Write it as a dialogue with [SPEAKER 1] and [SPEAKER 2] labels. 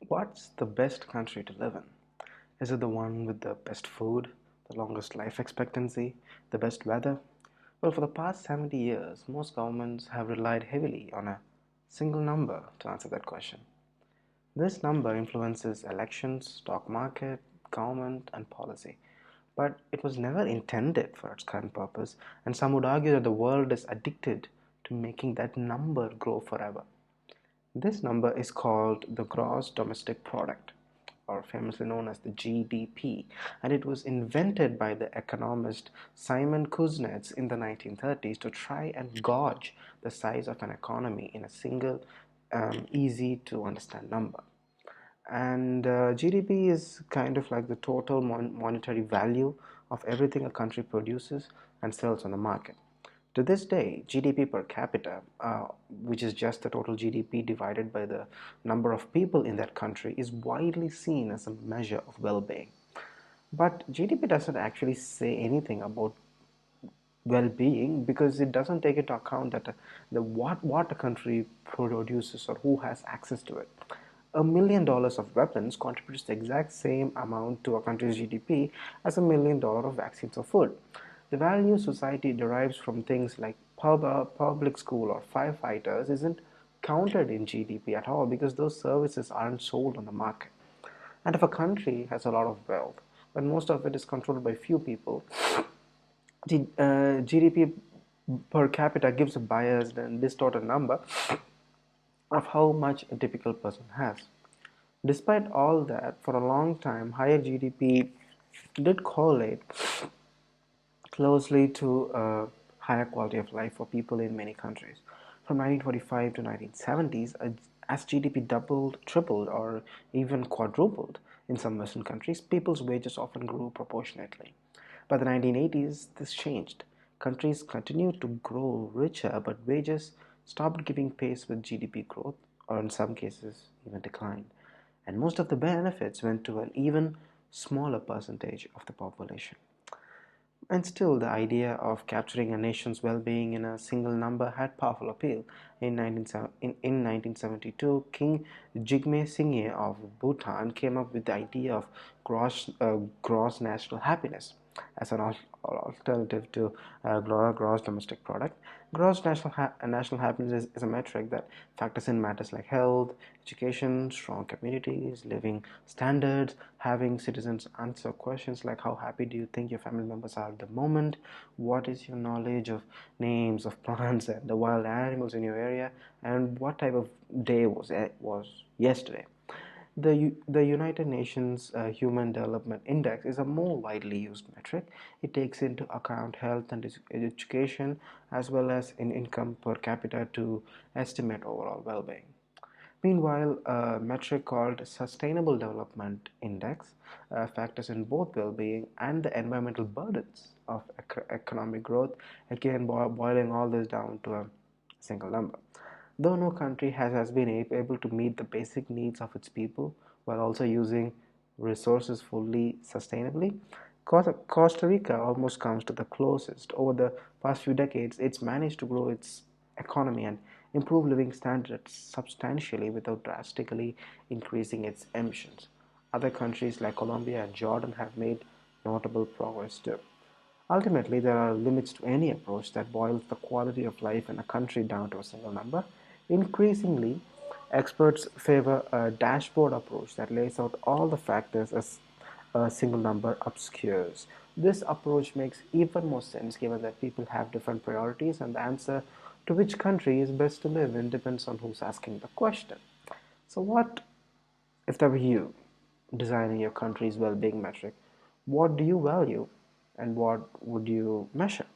[SPEAKER 1] What's the best country to live in? Is it the one with the best food, the longest life expectancy, the best weather? Well, for the past 70 years, most governments have relied heavily on a single number to answer that question. This number influences elections, stock market, government, and policy. But it was never intended for its current purpose, and some would argue that the world is addicted to making that number grow forever. This number is called the gross domestic product, or famously known as the GDP, and it was invented by the economist Simon Kuznets in the 1930s to try and gauge the size of an economy in a single, easy to understand number. And GDP is kind of like the total monetary value of everything a country produces and sells on the market. To this day, GDP per capita, which is just the total GDP divided by the number of people in that country, is widely seen as a measure of well being. But GDP doesn't actually say anything about well-being because it doesn't take into account that what a country produces or who has access to it. $1 million of weapons contributes the exact same amount to a country's GDP as $1 million of vaccines or food. The value society derives from things like public school or firefighters isn't counted in GDP at all because those services aren't sold on the market. And if a country has a lot of wealth, but most of it is controlled by few people, GDP per capita gives a biased and distorted number of how much a typical person has. Despite all that, for a long time, higher GDP did correlate closely to a higher quality of life for people in many countries. From 1945 to 1970s, as GDP doubled, tripled, or even quadrupled in some Western countries, people's wages often grew proportionately. By the 1980s, this changed. Countries continued to grow richer, but wages stopped keeping pace with GDP growth, or in some cases, even declined. And most of the benefits went to an even smaller percentage of the population. And still, the idea of capturing a nation's well-being in a single number had powerful appeal. In 1972, King Jigme Singye of Bhutan came up with the idea of gross national happiness as an alternative to gross domestic product. National happiness is a metric that factors in matters like health, education, strong communities, living standards, having citizens answer questions like how happy do you think your family members are at the moment, what is your knowledge of names of plants and the wild animals in your area, and what type of day was yesterday. The United Nations Human Development Index is a more widely used metric. It takes into account health and education as well as in income per capita to estimate overall well-being. Meanwhile, a metric called Sustainable Development Index factors in both well-being and the environmental burdens of economic growth, again boiling all this down to a single number. Though no country has been able to meet the basic needs of its people while also using resources fully sustainably, Costa Rica almost comes to the closest. Over the past few decades, it's managed to grow its economy and improve living standards substantially without drastically increasing its emissions. Other countries like Colombia and Jordan have made notable progress too. Ultimately, there are limits to any approach that boils the quality of life in a country down to a single number. Increasingly, experts favor a dashboard approach that lays out all the factors as a single number obscures. This approach makes even more sense given that people have different priorities and the answer to which country is best to live in depends on who's asking the question. So, what if that were you designing your country's well being metric? What do you value and what would you measure?